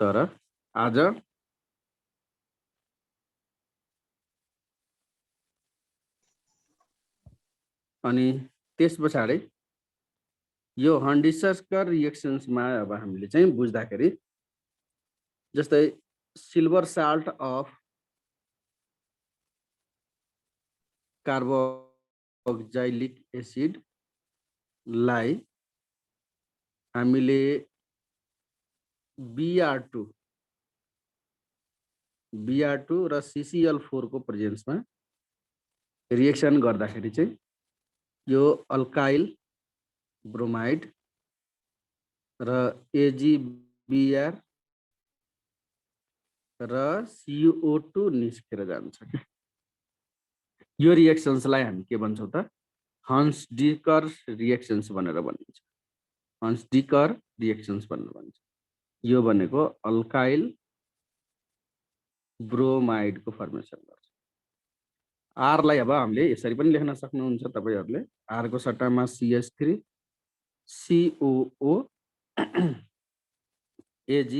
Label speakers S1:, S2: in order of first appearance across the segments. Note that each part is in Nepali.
S1: तर आज अनि त्यस पछाडि यो हन्डिसका रिएक्सन्समा अब हामीले चाहिँ बुझ्दाखेरि जस्तै सिल्भर साल्ट अफ कार्बोक्जाइलिक एसिड लाई हामीले Br2 र CCl4 को प्रेजेन्समा रिएक्सन गर्दाखेरि चाहिँ यो अल्काइल ब्रोमाइड र AgBr र CO2 निस्केर जान्छ। यो रिएक्सन्सलाई हामी के भन्छौँ त हन्स-डिकर रिएक्सन्स भनेर भनिन्छ। हन्स-डिकर रिएक्सन्स भनेर भनिन्छ। यो भनेको अल्काइल ब्रोमाइड को फर्मेसन गर्छ। आर लाई अब हामीले यसरी पनि लेख्न सक्नुहुन्छ तपाईहरुले। आर को सट्टामा CH3 COO Ag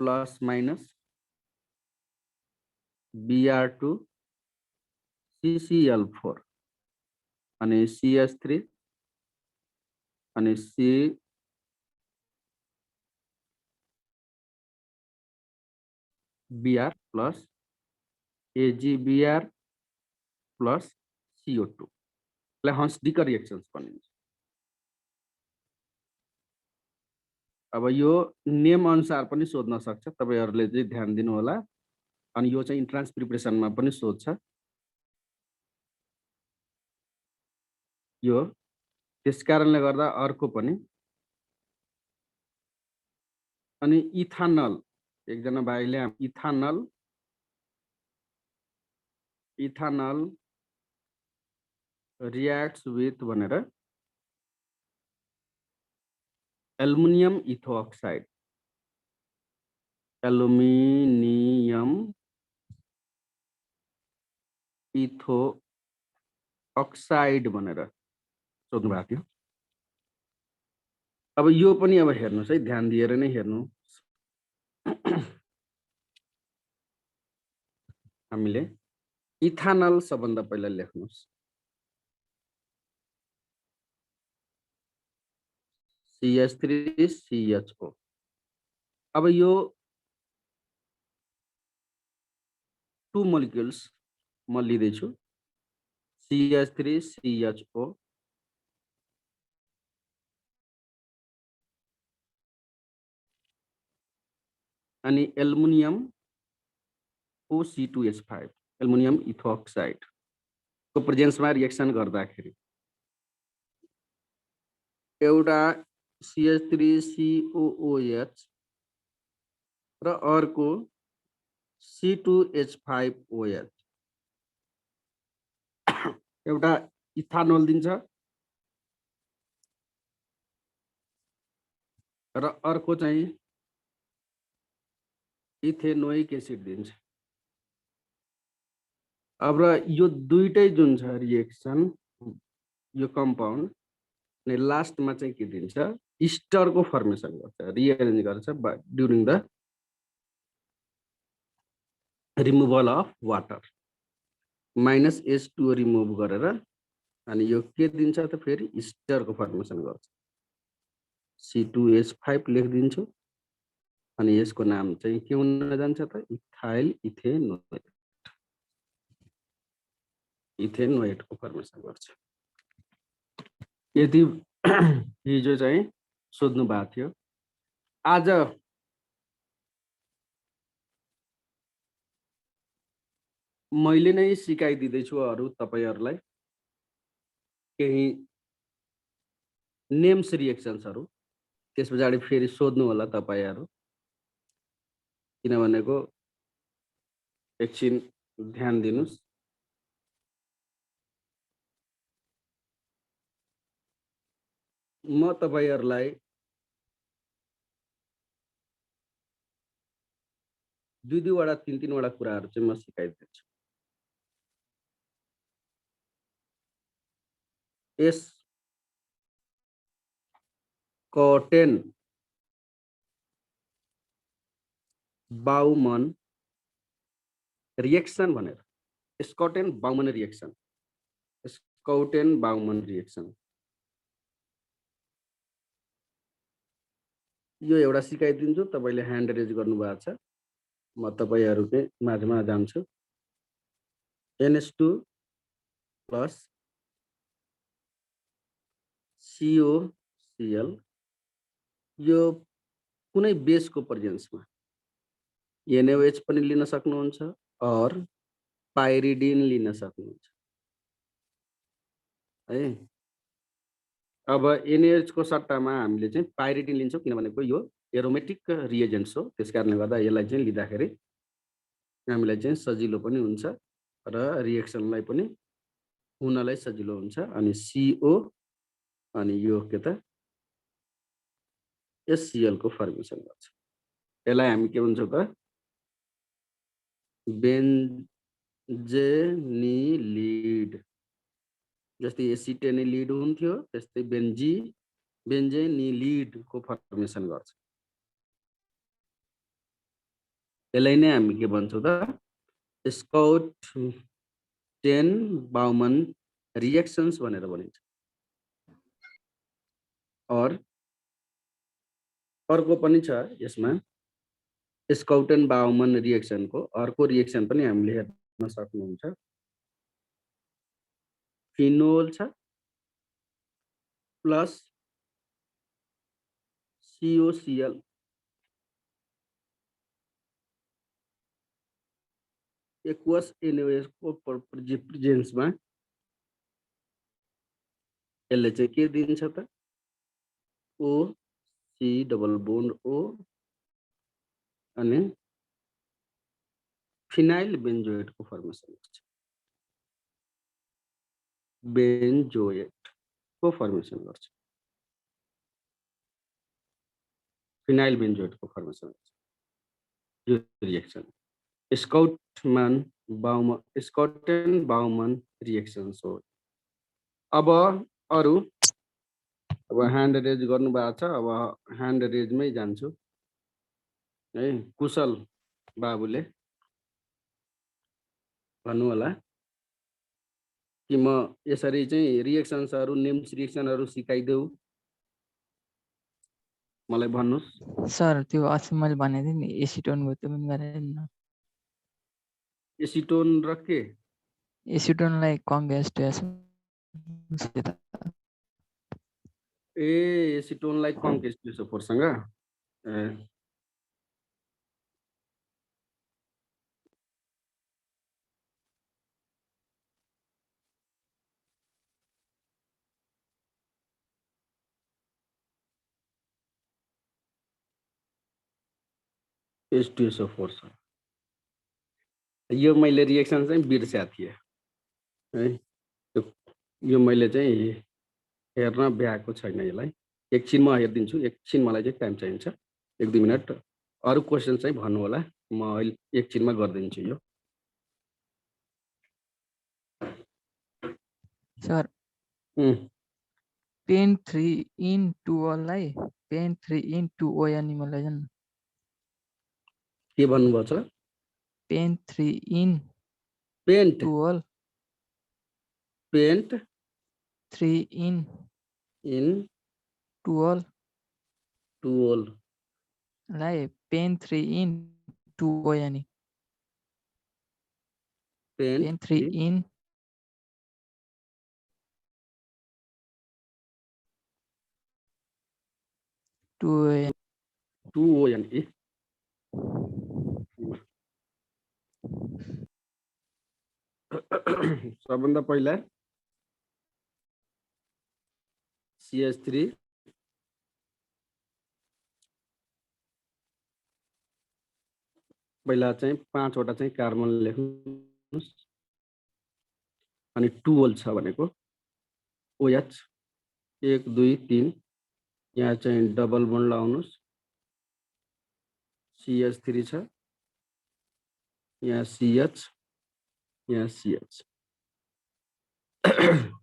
S1: plus minus Br2 CCl4 अनि CH3 अनि Br plus AgBr plus CO2 लाई हन्स-डिकर रिएक्सन्स भनिन्छ। अब यो नेम अनुसार पनि सोध्न सक्छ, तपाईहरुले चाहिँ ध्यान दिनु होला। अनि यो चाहिँ इन्ट्रान्स प्रिपरेसनमा पनि सोध्छ। यो त्यसकारणले गर्दा अर्को पनि अनि इथानल एकजना भाइले इथानल रिएक्ट्स विथ भनेर एल्युमिनियम इथोअक्साइड भनेर सोध्नु भएको थियो। अब यो पनि अब हेर्नुस् है, ध्यान दिएर नै हेर्नु। हामीले इथानल सबभन्दा पहिला लेख्नुस्। CH3CHO। अब यो 2 मोलिक्युल्स म लिँदैछु। CH3CHO अनि एल्युमिनियम OC2H5 एल्युमिनियम इथोअक्साइड को प्रेजेन्समा रिएक्सन गर्दाखेरि एउटा CH3COOH र अर्को C2H5OH एउटा इथानोल दिन्छ र अर्को चाहिँ इथेनोइक एसिड दिन्छ। अब यो दुईटै जुन छ रिएक्सन यो कम्पाउन्ड ने लास्टमा चाहिँ के दिन्छ इस्टर को फर्मेसन गर्छ, रिअरेन्ज गर्छ during the removal of water. Minus H2O remove गरेर अनि यो के दिन्छ त फेरि इस्टर को फर्मेसन गर्छ। C2H5 लेखिदिन्छु अनि यसको नाम चाहिँ के हुन जान्छ त इथाइल इथेनोएट को फर्मेसन गर्छ। यदि हिजो चाहिँ सोध्नु भएको थियो। आज मैले नै सिकाइदिँदैछु अरू तपाईहरुलाई केही नेम्स रिएक्सन्सहरु। त्यस पछाडि फेरि सोध्नु होला तपाईहरु, किनभनेको एकछिन ध्यान दिनुस्। म तपाईहरुलाई दुईवटा तीनवटा कुराहरु चाहिँ म सिकाइदिन्छु। यस कटेन बाउमन रिएक्सन भनेर, Scott and Baumann reaction, Scott and Baumann reaction. यो एउटा सिकाइदिन्छु, तपाईले ह्यान्ड रेज गर्नुभएको छ, म तपाईहरुकै माझमा जान्छु। NH2 प्लस COCl यो कुनै बेसको प्रेजेन्समा NaOH पनि लिन सक्नुहुन्छ और पाइरिडिन लिन सक्नुहुन्छ है। अब NaOH को सट्टामा हामीले चाहिँ पाइरिडिन लिन्छौँ, किनभने यो एरोमेटिक रिएजेन्ट्स हो, त्यसकारणले गर्दा यसलाई चाहिँ लिँदाखेरि हामीलाई चाहिँ सजिलो पनि हुन्छ र रिएक्सनलाई पनि हुनलाई सजिलो हुन्छ। अनि CO अनि यो के त HCl को फर्मेसन गर्छ। यसलाई हामी के भन्छौँ त बेन्जेनिलिड, जस्तै एसिटेनिलिड हुन्थ्यो त्यस्तै बेन्जेनिलिड को फर्मेसन गर्छ। यसलाई नै हामी के भन्छौँ त स्कट 10 बाउमन रिएक्सन्स भनेर भनिन्छ। और अर्को पनि छ यसमा स्कट एन्ड बाउमन रिएक्सन को अर्को रिएक्सन पनि हामीले हेर्न सक्नुहुन्छ। फिनोल छ प्लस COCl एक्वस NaOH को प्रेजेन्समा यसले चाहिँ के दिन्छ त OC डबल बोन्ड O अनि फिनाइल बेन्जोएट को फर्मेसन गर्छ। बेन्जोएट को फर्मेसन गर्छ, फिनाइल बेन्जोएट को फर्मेसन गर्छ यो reaction Scott and Bowman reactions हो। अब अरु अब ह्यान्ड रेज गर्नु भएको छ, अब ह्यान्ड रेजमै जान्छु है। कुशल बाबुले भन्नु होला कि म यसरी चाहिँ रिएक्सन्सहरु नेम्स रिएक्सनहरु सिकाइदेऊ, मलाई भन्नुस्।
S2: सर त्यो अस्ति मैले भनेको थिएँ नि एसिटोनको त्यो पनि गराइदिनु।
S1: एसिटोन र के
S2: एसिटोनलाई कङ्गेस्टेस
S1: एसिटोनलाई कङ्केस्टेसोफोरसँग H2SO4 यो मैले रिएक्सन चाहिँ बिर्स्या थिएँ है। यो मैले चाहिँ हेर्न भ्याएको छैन, यसलाई एकछिन म हेरिदिन्छु, एकछिन मलाई चाहिँ टाइम चाहिन्छ 1-2 मिनट। अरु क्वेसन चाहिँ भन्नु होला, म अहिले एकछिनमा गरिदिन्छु यो।
S2: सर पेन 3 इन 2 लाई पेन 3 इन 2O एनिमललाई जन
S1: के भन्नुभएको छ?
S2: Pent 3 en
S1: pent
S2: 2
S1: pent
S2: 3 en 2 लाई पेन 3 इन 2O यानी पेन 3 इन
S1: 2O यानी सबभन्दा पहिला CH3 पहिला चाहिँ 5 वटा चाहिँ कार्बन लेख्नुस् अनि 2 छ भनेको OH 1 2 3 यहाँ चाहिँ डबल बोन्ड लाउनुस्, CH3 छ, यहाँ CH यहाँ CH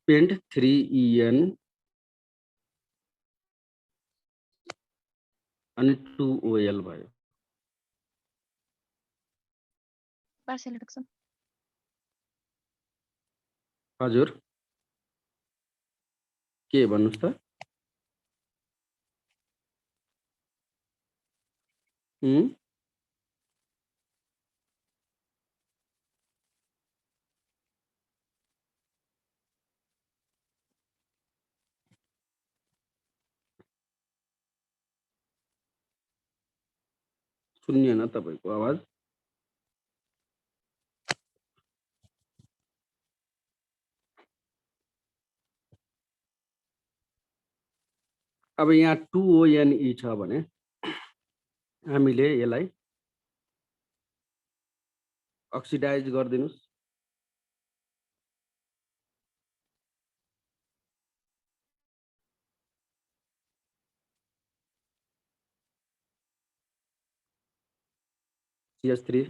S1: पेन्ट 3En अनि 2OL भयो।
S3: पार्शियल रिडक्सन
S1: हजुर के भन्नुस् त सुनिएन तपाईको आवाज अब यहाँ 2ONE छ भने हामीले यसलाई अक्सिडाइज गरिदिनुस् CH3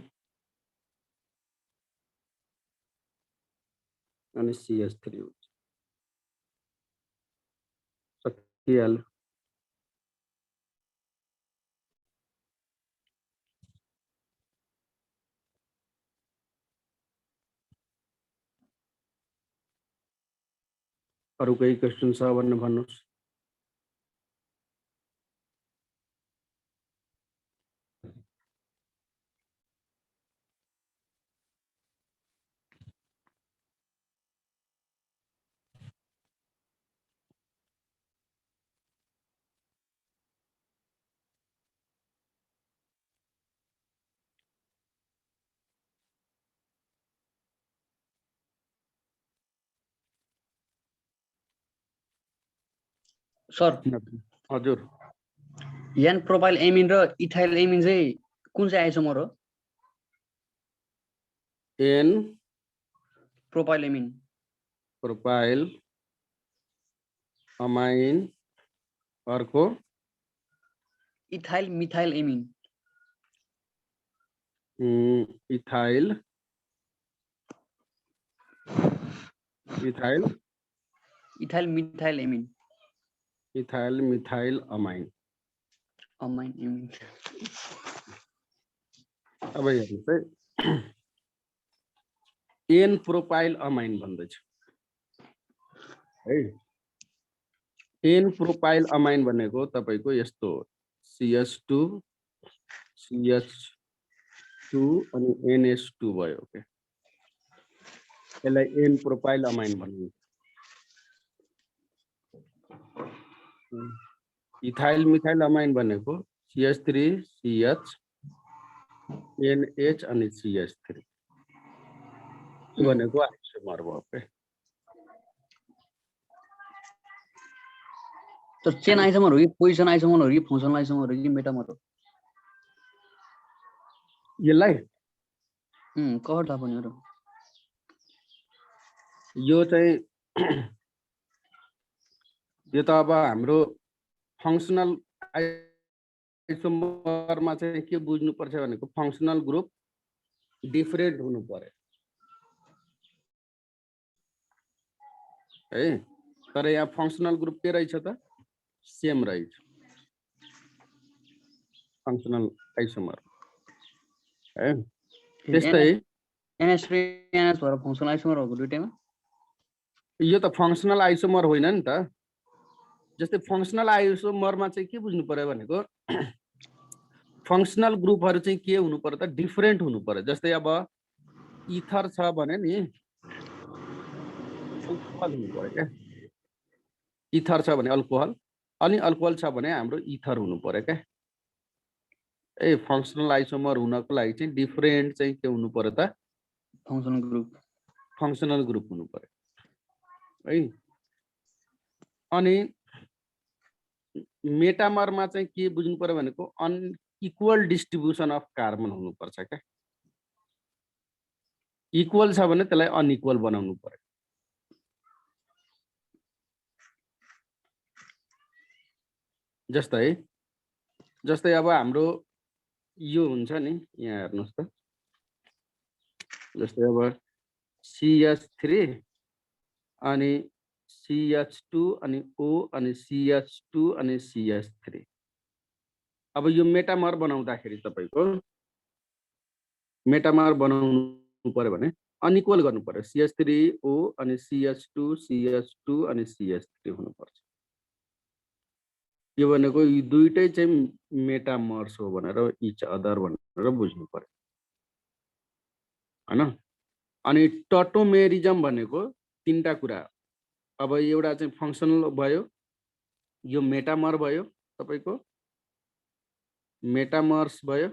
S1: अनि CH3 हुन्छ सकिहाल्यो अरु केही क्वेशन छ भने भन्नुस्
S4: सर
S1: हजुर
S4: एन प्रोपाइल एमिन र इथाइल एमिन चाहिँ कुन चाहिँ आइसोमर हो
S1: N
S4: propyl amine
S1: propyl amine अर्को
S4: ethyl methyl amine
S1: ethyl ethyl
S4: ethyl methyl amine
S1: ethyl methyl amine
S4: amine amine
S1: अब हेर्नुहोस् है एन प्रोपाइल अमाइन भन्दैछ है एन प्रोपाइल अमाइन भनेको तपाईको यस्तो हो CH2 CH2 अनि NH2 भयो के यसलाई एन प्रोपाइल अमाइन भनिन्छ इथाइल मिथाइल अमाइन भनेको CH3 CH NH अनि CH3 भनेको आइसोमर भयो के
S4: तो चेन आइसोमर हो कि पोजिसन आइसोमर हो कि फंक्सनल आइसोमर हो कि मेटामर हो
S1: यसलाई
S4: कभर थाहा पनि हो
S1: यो चाहिँ यो त अब हाम्रो फंक्सनल आइसोमरमा चाहिँ के बुझ्नु पर्छ भनेको फंक्सनल ग्रुप डिफरेन्ट हुनु पर्यो है तर यहाँ फंक्सनल ग्रुप के रहेछ त सेम रहेछ फंक्सनल आइसोमर है त्यस्तै
S4: एनएस र एनएस भएर फंक्सनल आइसोमर भएको दुईटैमा
S1: यो त फंक्सनल आइसोमर होइन नि त जस्तै फंक्सनल आइसोमरमा चाहिँ के बुझ्नु पर्यो भनेको फंक्सनल ग्रुपहरु चाहिँ के हुनु पर्यो त डिफरेन्ट हुनु पर्यो जस्तै अब इथर छ भने नि अल्कोहल हुनु पर्यो के इथर छ भने अल्कोहल अनि अल्कोहल छ भने हाम्रो इथर हुनु पर्यो के ए फंक्सनल आइसोमर हुनको लागि चाहिँ डिफरेन्ट चाहिँ के हुनु पर्यो त फंक्सनल ग्रुप हुनु पर्यो है अनि मेटामरमा चाहिँ के बुझ्नु पर्यो भनेको अनइक्वल डिस्ट्रिब्युसन अफ कार्बन हुनु पर्छ के इक्वल छ भने त्यसलाई अनइक्वल बनाउनु पर्यो जस्तै अब हाम्रो यो हुन्छ नि यहाँ हेर्नुस् त जस्तै अब CH3 अनि CH2 अनि O अनि CH2 अनि CH3 अब यो मेटामर बनाउँदाखेरि तपाईको मेटामर बनाउनु पर्यो भने अनइक्वल गर्नु पर्यो CH3O अनि CH2 CH2 अनि CH3 हुनुपर्छ यो भनेको यी दुईटै चाहिँ मेटामर्स हो भनेर इच अदर भनेर बुझ्नु पर्यो हैन अनि टटोमेरिजम भनेको तीनटा कुरा अब एउटा चाहिँ फंक्सनल भयो यो मेटामर भयो तपाईको मेटामर्स भयो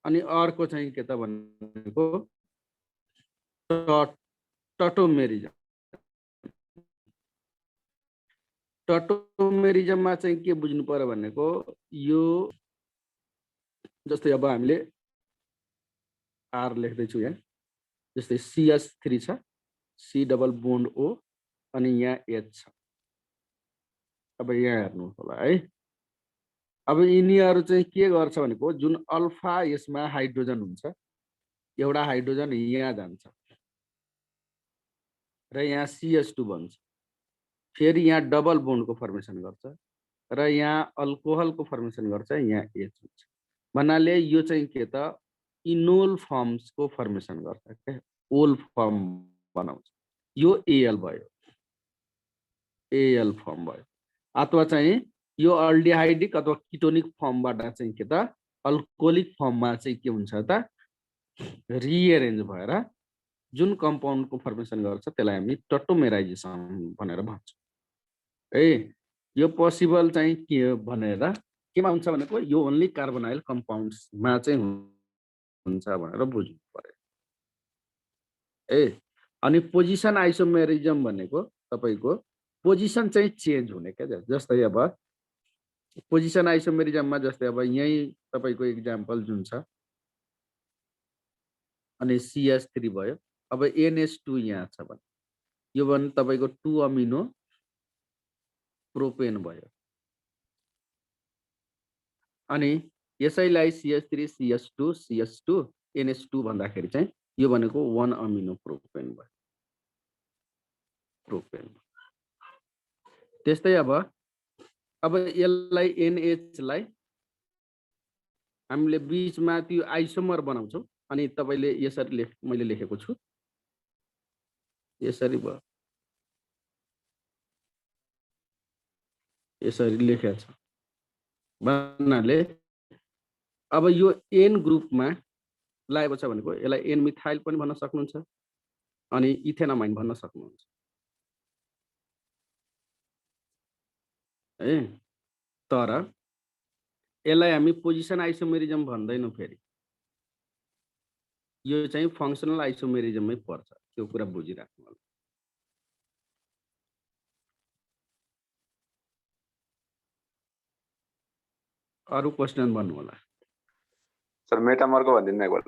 S1: अनि अर्को चाहिँ के त भनेको टटोमेरिजम टटोमेरिजममा चाहिँ के बुझ्नु पर्यो भनेको यो जस्तै अब हामीले R लेख्दै छु यहाँ जस्तै CH3 छ C डबल बोन्ड O अनि यहाँ H छ अब यहाँ हेर्नु होला है अब यिनीहरु चाहिँ के गर्छ भनेको जुन अल्फा यसमा हाइड्रोजन हुन्छ एउटा हाइड्रोजन यहाँ जान्छ र यहाँ CH2 बन्छ फेरि यहाँ डबल बोन्डको फर्मेसन गर्छ र यहाँ अल्कोहलको फर्मेसन गर्छ यहाँ H हुन्छ भन्नाले यो चाहिँ के त इनोल फर्म्सको फर्मेसन गर्छ के ओल फर्म बनाउँछ यो Al भयो Al फर्म भयो अथवा चाहिँ यो अल्डिहाइडिक अथवा किटोनिक फर्मबाट चाहिँ के त अल्कोहोलिक फर्ममा चाहिँ के हुन्छ त रिएरेन्ज भएर जुन कम्पाउन्डको फर्मेसन गर्छ त्यसलाई हामी टटोमेराइजेसन भनेर भन्छौँ है यो पोसिबल चाहिँ के भनेर केमा हुन्छ भनेको यो ओन्ली कार्बोनाइल कम्पाउन्ड्समा चाहिँ हुन्छ भनेर बुझ्नु पर्यो ए अनि पोजिसन आइसोमेरिजम भनेको तपाईको पोजिसन चाहिँ चेन्ज हुने क्या जस्तै अब पोजिसन आइसोमेरिजममा जस्तै अब यही तपाईको एक्जाम्पल जुन छ अनि CH3 भयो अब NH2 यहाँ छ भने यो भने तपाईको 2 अमिनो प्रोपेन भयो अनि यसैलाई CH3 CH2 CH2 NH2 भन्दाखेरि चाहिँ यो भनेको 1 अमिनो प्रोपेन भयो प्रोपेन त्यस्तै अब यसलाई NH लाई हामीले बीचमा त्यो आइसोमर बनाउँछौं अनि तपाईले यसरी मैले लेखेको छु यसरी भयो यसरी लेखेको छ भन्नाले अब यो N ग्रुपमा लागेको छ भनेको यसलाई N मिथाइल पनि भन्न सक्नुहुन्छ अनि इथेनामाइन भन्न सक्नुहुन्छ है तर यसलाई हामी पोजिसन आइसोमेरिजम भन्दैनौं फेरि यो चाहिँ फंक्सनल आइसोमेरिजममै पर्छ त्यो कुरा बुझिराख्नु होला अरु क्वेशन भन्नु होला
S3: सर मेटामरको भन्दिनु एकपल्ट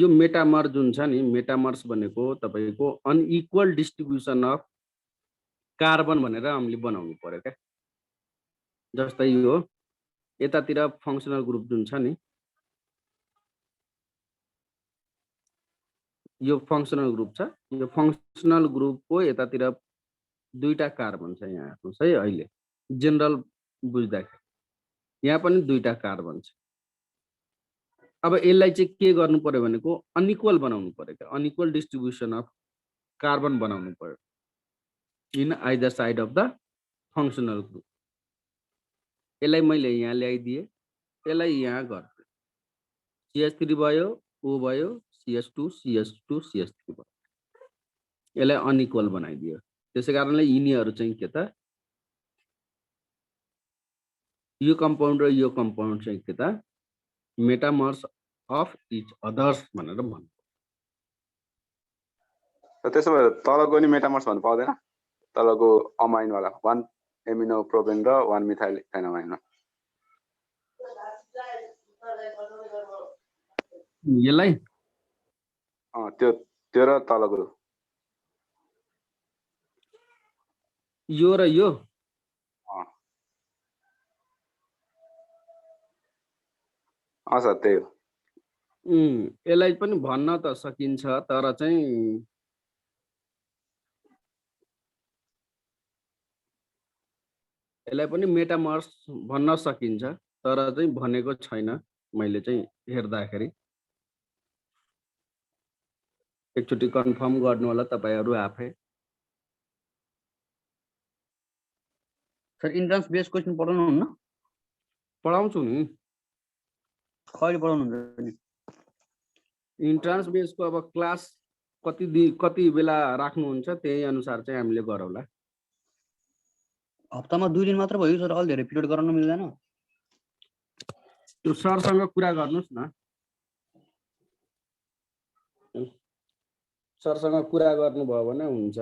S1: यो मेटामर जुन छ नि मेटामर्स भनेको तपाईको अनइक्वल डिस्ट्रिब्युसन अफ कार्बन भनेर हामीले बनाउनु पर्यो क्या जस्तै यो यतातिर फंक्सनल ग्रुप जुन छ नि यो फंक्सनल ग्रुप छ यो फंक्सनल ग्रुपको यतातिर दुईटा कार्बन छ यहाँ हेर्नुस् है अहिले जनरल बुझ्दाखेरि यहाँ पनि दुईटा कार्बन छ अब यसलाई चाहिँ के गर्नु पर्यो भनेको अनइक्वल बनाउनु पर्यो क्या अनइक्वल डिस्ट्रिब्युसन अफ कार्बन बनाउनु पर्यो in either side of the functional group यसलाई मैले यहाँ ल्याइदिए यसलाई यहाँ गर्छु CH3 भयो O भयो CH2 CH2 CH3 भयो यसलाई अनइक्वल बनाइदियो त्यसै कारणले यिनीहरु चाहिँ के त यो कम्पाउन्ड र यो कम्पाउन्ड चाहिँ के त मेटामर्स अफ इच अदर्स भनेर भन्छ
S3: त्यसो भए तलको नि मेटामर्स भन्नु पाउँदैन तलको अमाइन वाला 1 एमिनो प्रोपेन र 1 मिथाइल इथेनामाइन
S1: यसलाई
S3: त्यो र तलको
S1: यो र यो
S3: सर त्यही हो
S1: यसलाई पनि भन्न त सकिन्छ तर चाहिँ यसलाई पनि मेटामर्स भन्न सकिन्छ तर चाहिँ भनेको छैन मैले चाहिँ हेर्दाखेरि एकचोटि कन्फर्म गर्नु होला तपाईहरु आफै।
S4: सर इन्ट्रान्स बेस्ड क्वेसन पढाउनु हुन्न?
S1: पढाउँछु नि।
S4: कहिले पढाउनुहुन्छ नि?
S1: इन्ट्रान्स बेसको अब क्लास कति बेला राख्नुहुन्छ त्यही अनुसार चाहिँ हामीले गरौला।
S4: हप्तामा 2 दिन मात्र भयो सर, अलि धेरै पिरियड गराउन मिल्दैन?
S1: त्यो सरसँग कुरा गर्नुस् न। सरसँग कुरा गर्नुभयो भने हुन्छ।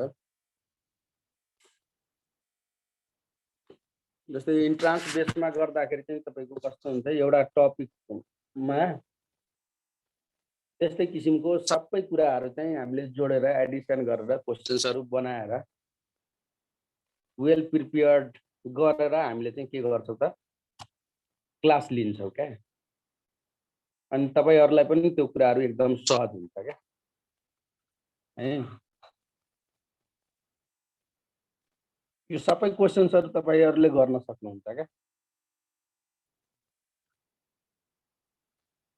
S1: जस्तै इन्ट्रान्स बेसमा गर्दाखेरि चाहिँ तपाईको कस्तो हुन्छ, एउटा टपिकमा त्यस्तै किसिमको सबै कुराहरु चाहिँ हामीले जोडेर एडिसन गरेर क्वेशन्सहरु बनाएर वेल प्रिपेयर्ड गरेर हामीले चाहिँ के गर्छौं त क्लास लिन्छौं क्या। अनि तपाईहरुलाई पनि त्यो कुराहरु एकदम सहज हुन्छ क्या। यो सबै क्वेशन्सहरु तपाईहरुले गर्न सक्नुहुन्छ क्या।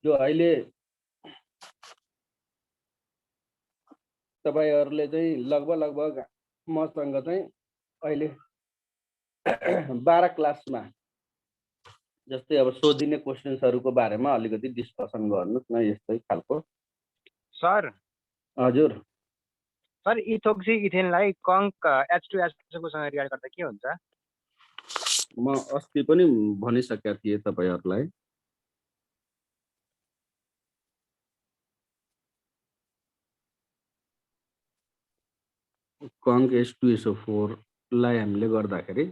S1: जो अहिले तपाईहरुले चाहिँ लगभग मसँग चाहिँ अहिले 12 क्लासमा जस्तै अब सोधिने क्वेशन्सहरुको बारेमा अलिकति डिस्कसन गर्नुस् न यस्तै खालको।
S5: सर
S1: हजुर
S5: सर इथोक्सी इथेनलाई कङ्क H2SO सँग रियाक्ट गर्दा के हुन्छ?
S1: म अस्ति पनि भनिसकेका थिए तपाईहरुलाई। कङ्क H2SO4 लाई हामीले गर्दाखेरि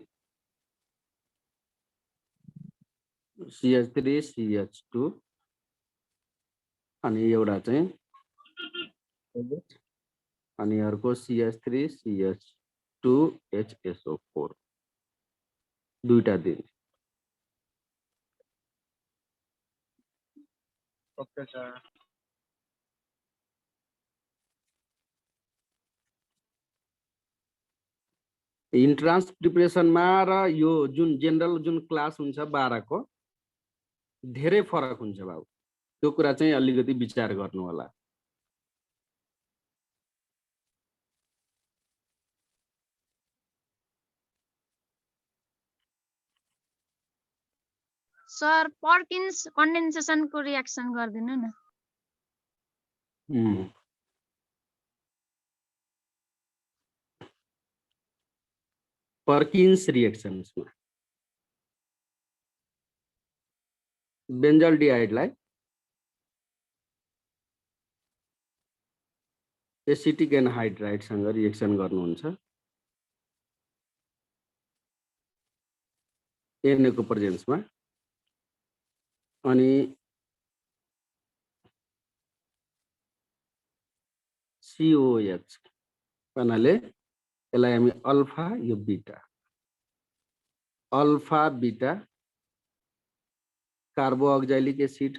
S1: CH3 CH2 अनि एउटा चाहिँ अनि अर्को CH3 CH2 HSO4 दुईटा दिन।
S5: Okay sir.
S1: इन्ट्रान्स प्रिपरेसनमा र यो जुन जेनरल जुन क्लास हुन्छ 12 को धेरै फरक हुन्छ बाबु। त्यो कुरा चाहिँ अलिकति विचार गर्नु होला।
S6: सर पर्किन्स कन्डेन्सेसन को रिएक्सन गर्दिनु न।
S1: पर्किन्स रिएक्सन्समा बेन्जल्डिहाइडलाई एसिटिक एनहाइड्राइडसँग रिएक्सन गर्नुहुन्छ Na को प्रेजेन्समा। अनि COH भन्नाले यसलाई हामी अल्फा यो बीटा अल्फा बीटा कार्बोअक्जाइलिक एसिड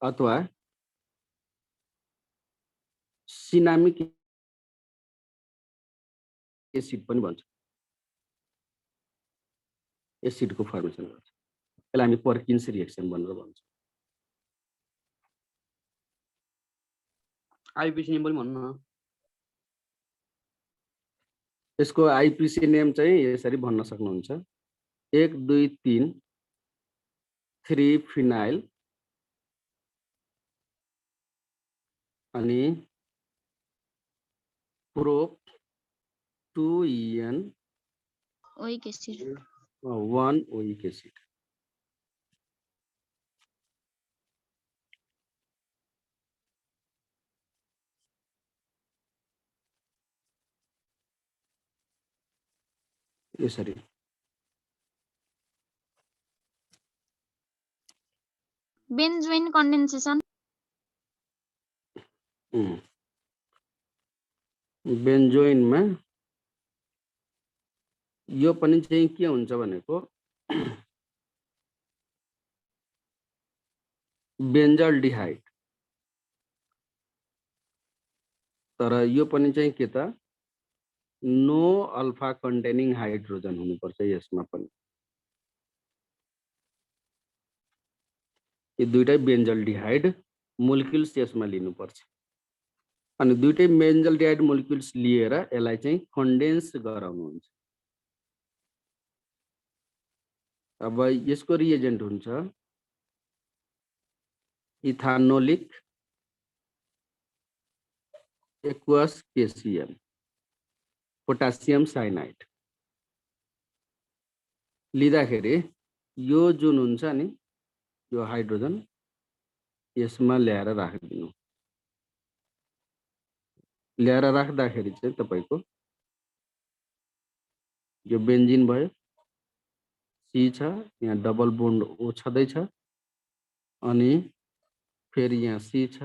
S1: अथवा सिनामिक एसिड पनि भन्छ। एसिडको फर्मेसन गर्छ। यसलाई हामी पर्किन्स रिएक्सन भनेर भन्छौँ।
S4: आइपिसी नेम पनि भन्नु न।
S1: यसको आइपिसी नेम चाहिँ यसरी भन्न सक्नुहुन्छ 1 2 3 3 फिनाइल अनि prop 2En
S6: oic acid
S1: 1 oic acid. यसरी
S6: बेन्जोइन कन्डेन्सेसन
S1: बेन्जोइनमा यो पनि चाहिँ के हुन्छ भनेको बेन्जल्डिहाइड तर यो पनि चाहिँ के त नो अल्फा कन्टेनिङ हाइड्रोजन हुनुपर्छ यसमा पनि। यो दुईटै बेन्जल्डिहाइड मोलिक्युल्स यसमा लिनुपर्छ अनि दुईटै बेन्जल्डिहाइड मोलिक्युल्स लिएर यसलाई चाहिँ कन्डेन्स गराउनुहुन्छ। अब यसको रिएजेन्ट हुन्छ इथानोलिक एक्वस केसियम पोटासियम साइनाइड लिँदाखेरि यो जुन हुन्छ नि यो हाइड्रोजन यसमा ल्याएर राखिदिनु। ल्याएर राख्दाखेरि चाहिँ तपाईको यो बेन्जिन भयो सी छ यहाँ डबल बोन्ड ओ छँदैछ अनि फेरि यहाँ सी छ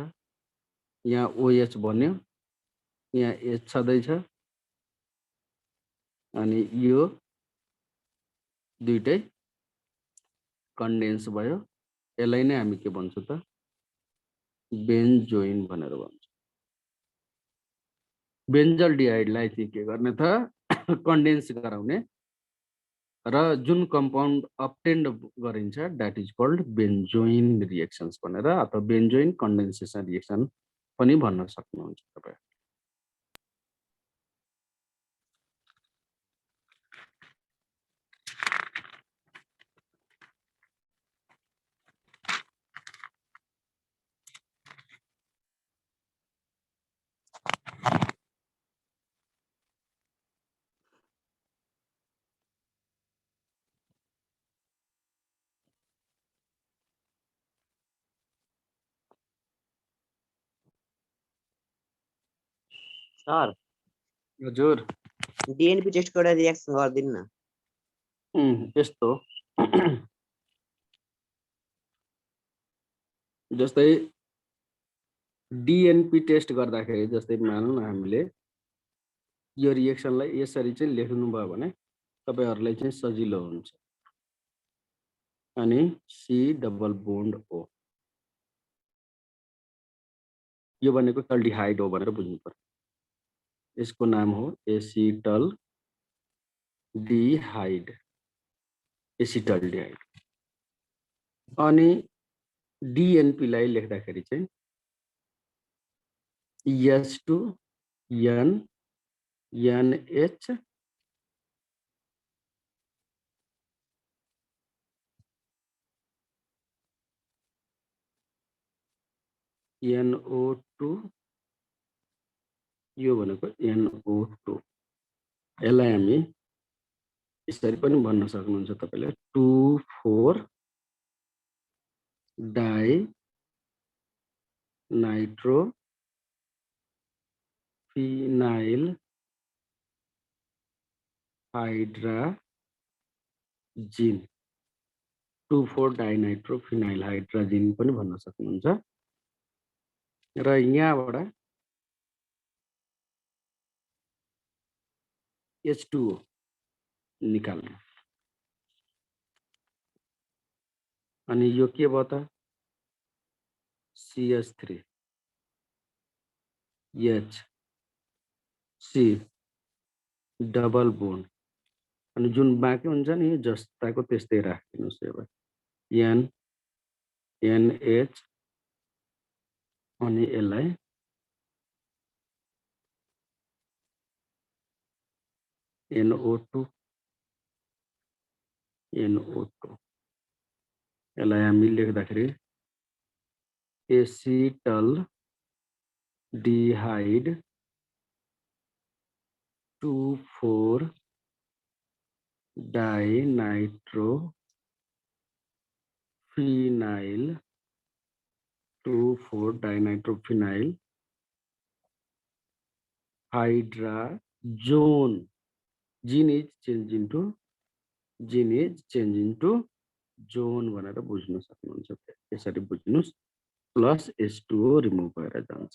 S1: यहाँ ओएच बन्यो यहाँ एच छँदैछ अनि यो दुईटै कन्डेन्स भयो। यसलाई नै हामी के भन्छौँ त बेन्जोइन भनेर भन्छौँ। बेन्जल्डिहाइडलाई चाहिँ के गर्ने त कन्डेन्स गराउने र जुन कम्पाउन्ड अब्टेन्ड गरिन्छ द्याट इज कल्ड बेन्जोइन रिएक्सन्स भनेर अथवा बेन्जोइन कन्डेन्सेसन रिएक्सन पनि भन्न सक्नुहुन्छ तपाईँ।
S7: सर
S1: हजुर
S7: डिएनपी टेस्ट गरेर रिएक्सन गर्दिनु न।
S1: यस्तो जस्तै डिएनपी टेस्ट गर्दाखेरि जस्तै मानौँ न हामीले यो रिएक्सनलाई यसरी चाहिँ लेख्नुभयो भने तपाईहरुलाई चाहिँ सजिलो हुन्छ। अनि सी डबल बोन्ड ओ यो भनेको एल्डिहाइड हो भनेर बुझ्नु पर्यो। यसको नाम हो एसिटल डिहाइड एसिटल्डिहाइड। अनि डिएनपी लाई लेख्दाखेरि चाहिँ H2N NH NO2 यो भनेको NO2 यसलाई हामी यसरी पनि भन्न सक्नुहुन्छ तपाईले 2,4 die nitro phenyl hydrazine 2,4 die nitro phenyl hydrazine पनि भन्न सक्नुहुन्छ। र यहाँबाट H2O निकाल्नु। अनि यो के भयो त CH3 H C double bond अनि जुन बाँकी हुन्छ नि जस्ताको त्यस्तै राखिदिनुस्। अब N NH अनि यसलाई NO2 यसलाई हामी लेख्दाखेरि acetaldehyde 2,4 die nitro phenyl 2,4 die nitro phenyl hydrazone zine is change into zone भनेर बुझ्न सक्नुहुन्छ। यसरी बुझ्नुस् प्लस H2O रिमुभ भएर जान्छ।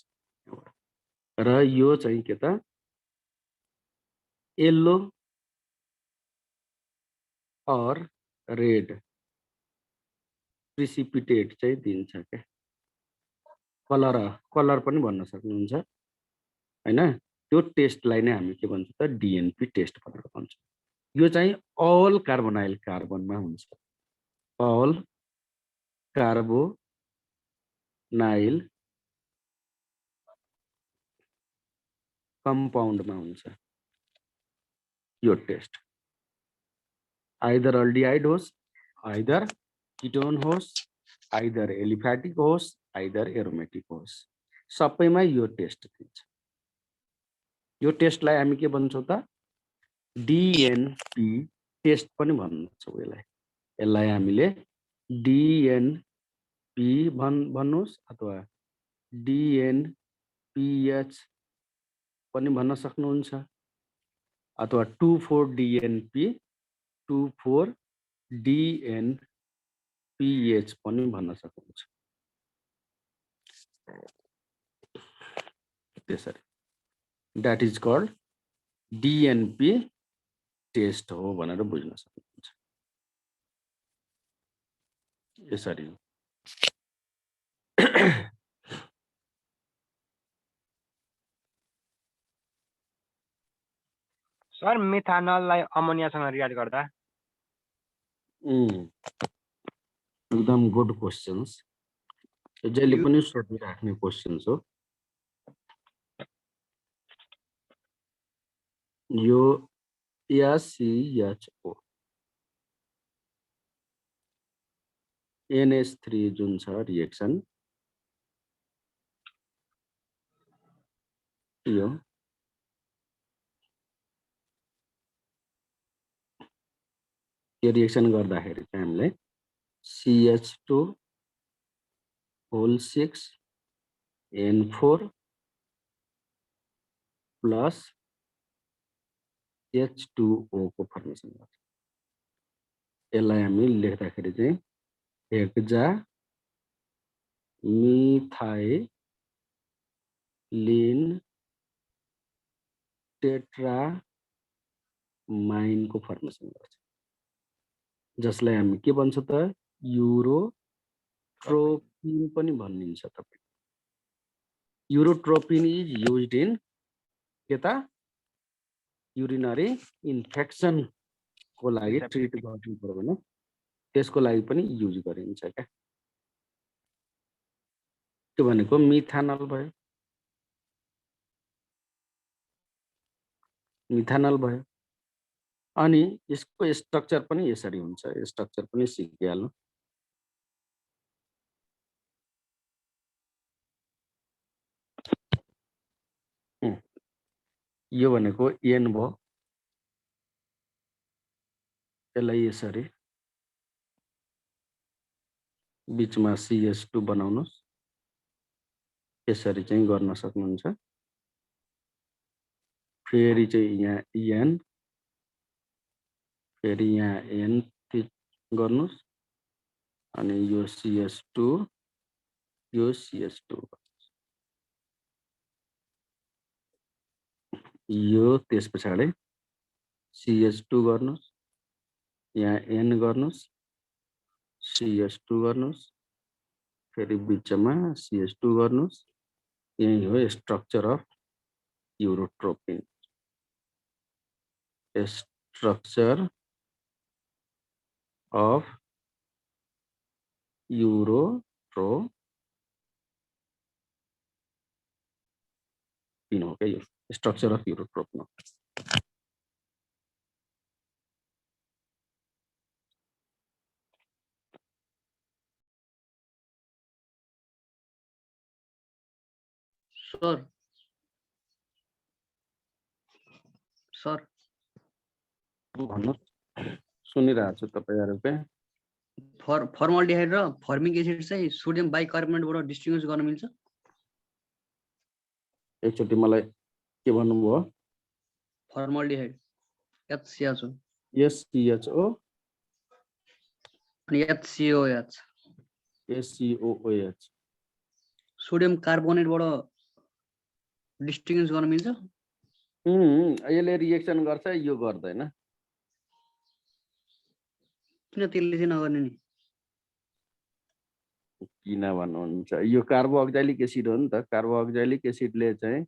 S1: र यो चाहिँ के त येलो और रेड प्रिसिपिटेट चाहिँ दिन्छ के कलर पनि भन्न सक्नुहुन्छ हैन। त्यो टेस्टलाई नै हामी के भन्छौँ त डिएनपी टेस्ट भनेर भन्छौँ। यो चाहिँ अल कार्बोनाइल कार्बनमा हुन्छ। अल कार्बोनाइल नाइल कम्पाउन्डमा हुन्छ यो टेस्ट। आइदर अल्डिहाइड होस्, आइदर किटोन होस्, आइदर एलिफेटिक होस्, आइदर एरोमेटिक होस्, सबैमा यो टेस्ट दिन्छ। यो टेस्टलाई हामी के भन्छौँ त डिएनपी टेस्ट पनि भन्छौँ यसलाई। यसलाई हामीले डिएनपी भन्नुहोस् अथवा डिएनपीएच पनि भन्न सक्नुहुन्छ अथवा 24DNP 24DNPH पनि भन्न सक्नुहुन्छ। त्यसरी द्याट इज कल्ड डिएनपी टेस्ट हो भनेर बुझ्न सक्नुहुन्छ। यसरी
S5: सर मिथानललाई अमोनियासँग रियाक्ट गर्दा
S1: एकदम गुड क्वेशन्स, जहिले पनि सोधिराख्ने क्वेशन्स हो। यो SCHO NH3 जुन छ रिएक्सन यो रिएक्सन गर्दाखेरि चाहिँ हामीले CH2 whole 6 N4 plus H2O को फर्मेसन गर्छ। यसलाई हामी लेख्दाखेरि चाहिँ हेक्जा मिथाइलिन टेट्रामाइन को फर्मेसन गर्छ, जसलाई हामी के भन्छ त युरोट्रोपिन पनि भनिन्छ। तपाईँ युरोट्रोपिन इज युज्ड इन के त युरिनरी इन्फेक्सन को लागि ट्रिट गर्नु पर्यो भने त्यसको लागि पनि युज गरिन्छ क्या। त्यो भनेको मिथानल भयो, मिथानल भयो। अनि यसको स्ट्रक्चर पनि यसरी हुन्छ, स्ट्रक्चर पनि सिकिहाल्नु। यो भनेको एन भयो, यसलाई यसरी बीचमा CH2 बनाउनुहोस्, यसरी चाहिँ गर्न सक्नुहुन्छ। फेरि चाहिँ यहाँ EN, फेरि यहाँ N गर्नुहोस्, अनि यो CH2 यो CH2 यो त्यस पछाडि CH2 गर्नुहोस्, यहाँ N गर्नुहोस्, CH2 गर्नुहोस्, फेरि बिचमा CH2 गर्नुहोस्। यही हो स्ट्रक्चर अफ युरोट्रोपिन। स्ट्रक्चर अफ युरोट्रोपिन हो क्या, यो स्ट्रक्चर अफ युरोट्रोपिन हो।
S4: सर सर
S1: भन्नुहोस्, सुनिरहेको छु तपाईँहरूको।
S4: फर्मल्डिहाइड र फर्मिक एसिड चाहिँ सोडियम बाइकार्बोनेटबाट डिस्टिङ्ग्विस गर्न मिल्छ?
S1: एकचोटि मलाई के भन्नुभयो?
S4: फर्मल्डिहाइड HCHO
S1: SCHO
S4: अनि HCOH
S1: SCOOH
S4: सोडियम कार्बोनेटबाट डिस्टिङ्ग्विस गर्न मिल्छ?
S1: यसले रिएक्सन गर्छ, यो गर्दैन।
S4: किन त्यसले चाहिँ नगर्ने नि?
S1: किन भन्नुहुन्छ, यो कार्बोअक्जाइलिक एसिड हो नि त। कार्बोअक्जाइलिक एसिडले चाहिँ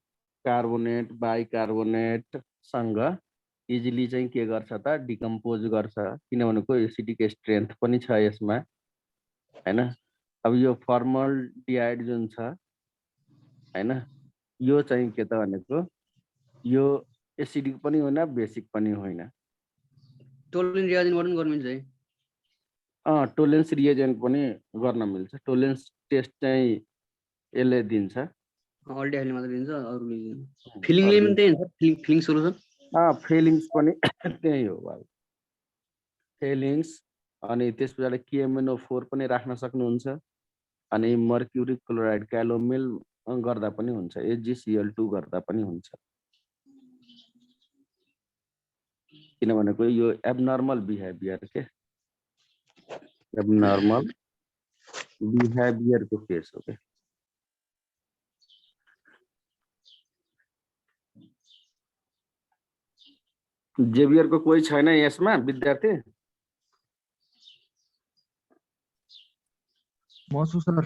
S1: कार्बोनेट बाइकार्बोनेटसँग इजिली चाहिँ के गर्छ त डिकम्पोज गर्छ, किनभनेको एसिडिक स्ट्रेन्थ पनि छ यसमा हैन। अब यो फर्मल्डिहाइड जुन छ हैन, यो चाहिँ के त भनेको यो एसिडिक पनि होइन बेसिक पनि होइन।
S4: टोलरेन्स रिएजेन्ट पनि गर्नु मिल्छ है।
S1: टोलेन्स रिएजेन्ट पनि गर्न मिल्छ। टोलेन्स टेस्ट चाहिँ यसले दिन्छ।
S4: अल्डिहाइडले मात्र दिन्छ, अरूले दिन्छ। फिलिङले पनि त्यही हुन्छ, फिलिङ सोल्युसन।
S1: फेलिङ्स पनि त्यही हो भाइ, फेलिङ्स। अनि त्यस पछाडि KMNO4 पनि राख्न सक्नुहुन्छ। अनि मर्क्युरी क्लोराइड क्यालोमेल गर्दा पनि हुन्छ, AgCl2 गर्दा पनि हुन्छ। किनभनेको यो एबनर्मल बिहेभियर के, एबनर्मल बिहेभियरको केस हो के। जेभियरको कोही छैन यसमा विद्यार्थी?
S2: म छु सर।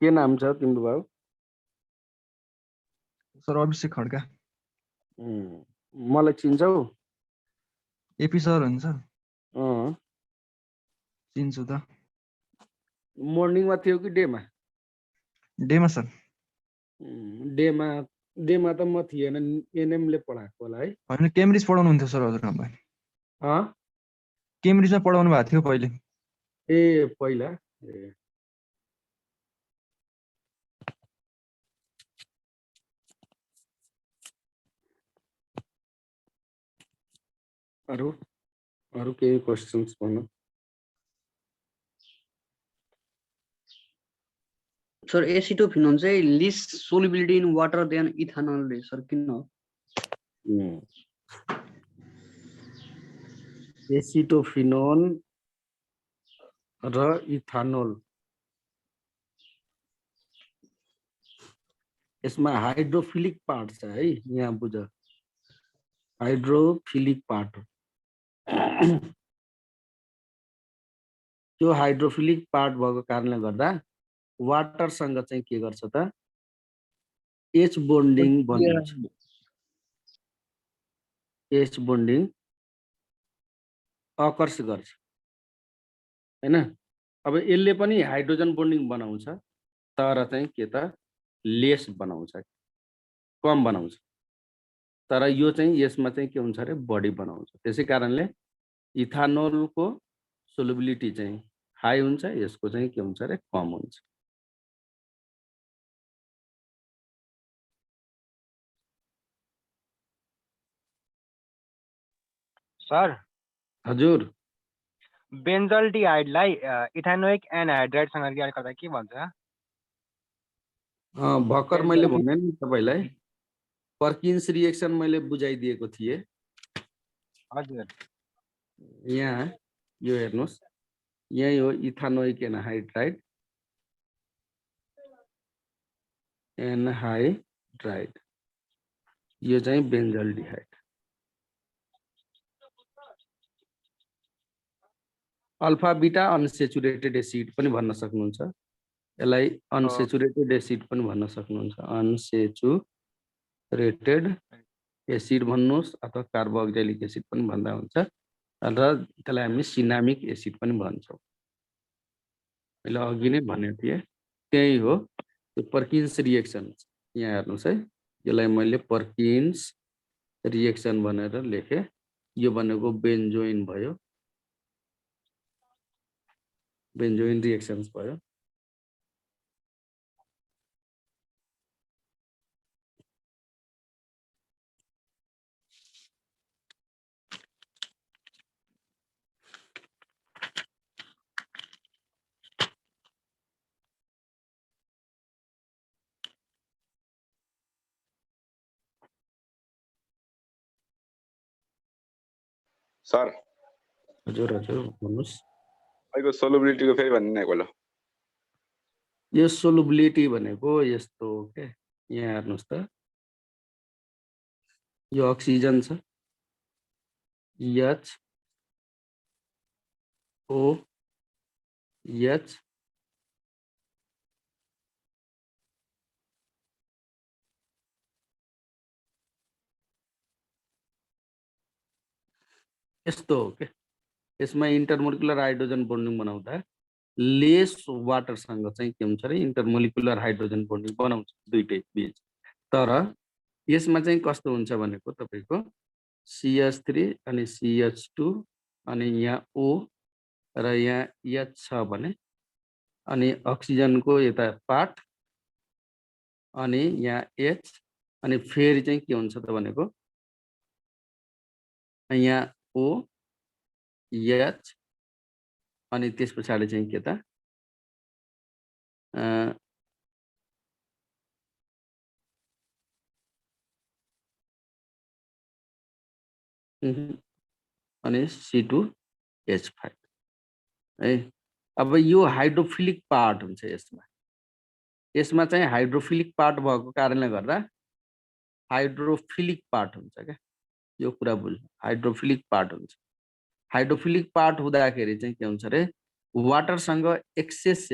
S1: के नाम छ तिम्रो बाबु?
S2: सर अभिषेक खड्का।
S1: मलाई चिन्छौ?
S2: एपी सर हुन्छ।
S1: अँ,
S2: चिन्छु त।
S1: मर्निङमा थियो कि डेमा?
S2: डेमा सर।
S1: डेमा त म थिएन, एनएमले पढाएको होला है।
S2: होइन केम्ब्रिज पढाउनुहुन्थ्यो सर हजुर हामीलाई।
S1: अँ,
S2: केम्ब्रिजमा पढाउनु भएको थियो पहिले।
S1: ए पहिला ए। अरू केही क्वेसन्स भन्नु?
S4: सर एसिटोफिनोन चाहिँ less solubility in water than ethanal रे सर, किन हो?
S1: एसिटोफिनोन र इथानोल, यसमा हाइड्रोफिलिक पार्ट छ है, यहाँ बुझ, हाइड्रोफिलिक पार्ट हो। त्यो हाइड्रोफिलिक पार्ट भएको कारणले गर्दा वाटरसँग चाहिँ के गर्छ त, एच बोन्डिङ बनिन्छ। एच बोन्डिङ अकर्स गर्छ हैन। अब यसले पनि हाइड्रोजन बोन्डिङ बनाउँछ, तर चाहिँ के त लेस बनाउँछ, कम बनाउँछ। तर यो चाहिँ यसमा चाहिँ के हुन्छ अरे बढी बनाउँछ। त्यसै कारणले इथानोलको सोल्युबिलिटी चाहिँ हाई हुन्छ, यसको चाहिँ के हुन्छ अरे कम हुन्छ।
S5: सर
S1: हजुर,
S5: बेन्जल्डिहाइडलाई इथानोइक एनहाइड्राइडसँग रियाक्ट गर्दा के भन्छ?
S1: भर्खर मैले भने नि तपाईलाई पर्किन्स रिएक्सन मैले बुझाइदिएको थिएँ।
S5: हजुर,
S1: यहाँ यो हेर्नुहोस्, यही हो इथानोइक एनहाइड्राइड, यो चाहिँ बेन्जल्डिहाइड। अल्फा बिटा अनसेचुरेटेड एसिड पनि भन्न सक्नुहुन्छ, यसलाई अनसेचुरेटेड एसिड पनि भन्न सक्नुहुन्छ। अनसेचुरेटेड एसिड भन्नुहोस् अथवा कार्बोक्सिलिक एसिड पनि भन्दा हुन्छ, र त्यसलाई हामी सिनामिक एसिड पनि भन्छौँ। मैले अघि नै भनेको थिएँ, त्यही हो त्यो पर्किन्स रिएक्सन। यहाँ हेर्नुहोस् है, यसलाई मैले पर्किन्स रिएक्सन भनेर लेखेँ। यो भनेको बेन्जोइन भयो, बेन्जोइन रिएक्सन्स भयो।
S3: सर
S1: हजुर भन्नुहोस्।
S3: अहिलेको सोलुबिलिटीको फेरि भन्नु न एकपल्ट।
S1: यो सोलुबिलिटी भनेको यस्तो हो के, यहाँ हेर्नुहोस् त, यो अक्सिजन छ, HOH, यस्तो हो के यसमा इन्टरमोलिकुलर हाइड्रोजन बन्डिङ बनाउँदा लेस वाटरसँग चाहिँ के हुन्छ रे इन्टरमोलिकुलर हाइड्रोजन बन्डिङ बनाउँछ दुईटै बीच। तर यसमा चाहिँ कस्तो हुन्छ भनेको तपाईको CH3 अनि CH2 अनि यहाँ O र यहाँ H छ भने अनि अक्सिजनको यता पार्ट अनि यहाँ H अनि फेरि चाहिँ के हुन्छ त भनेको यहाँ O H अनि त्यस पछाडि चाहिँ के त अनि C2H5 है। अब यो हाइड्रोफिलिक पार्ट हुन्छ यसमा। यसमा चाहिँ हाइड्रोफिलिक पार्ट भएको कारणले गर्दा हाइड्रोफिलिक पार्ट हुन्छ क्या। यो कुरा बुझ्नु हाइड्रोफिलिक पार्ट हुन्छ। हाइड्रोफिलिक पार्ट हुँदाखेरि चाहिँ के हुन्छ रे वाटरसँग एक्सेस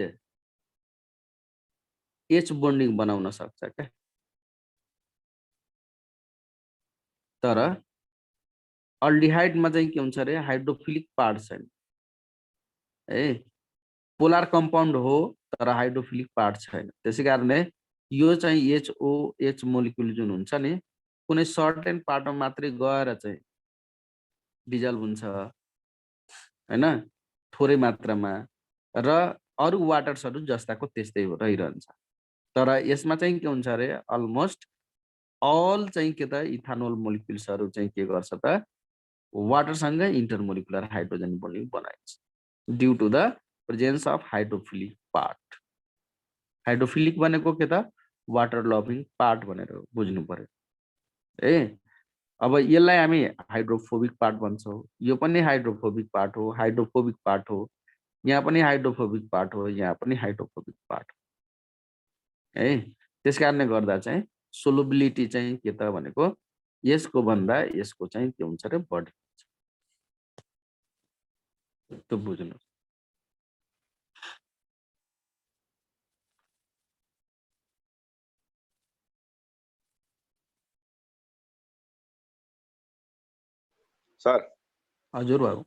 S1: H बन्डिङ बनाउन सक्छ क्या। तर अल्डिहाइडमा चाहिँ के हुन्छ रे हाइड्रोफिलिक पार्ट छैन है। पोलर कम्पाउन्ड हो तर हाइड्रोफिलिक पार्ट छैन। त्यसैकारणले यो चाहिँ HOH मोलिक्युल जुन हुन्छ नि कुनै सर्टेन पार्टमा मात्रै गएर चाहिँ डिजल्भ हुन्छ हैन थोरै मात्रामा र अरु वाटर्सहरु जस्ताको त्यस्तै रहिरहन्छ। तर यसमा चाहिँ के हुन्छ रे अलमोस्ट अल चाहिँ के त इथानोल मोलिक्युल्सहरु चाहिँ के गर्छ त वाटरसँग इन्टरमोलिकुलर हाइड्रोजन बन्डिङ बनाइन्छ due to the presence of hydrophilic part. Hydrophilic भनेको के त वाटर लभिङ पार्ट भनेर बुझ्नु पर्यो ए। अब यसलाई हामी हाइड्रोफोबिक पार्ट भन्छौं। यो पनि हाइड्रोफोबिक पार्ट हो, हाइड्रोफोबिक पार्ट हो, यहाँ पनि हाइड्रोफोबिक पार्ट हो, यहाँ पनि हाइड्रोफोबिक पार्ट हो है। त्यसकारणले गर्दा चाहिँ सोलुबिलिटी चाहिँ के त भनेको यसको भन्दा यसको चाहिँ के हुन्छ रे बढी हुन्छ। त्यो बुझ्नु
S3: सर।
S1: हजुर बाबु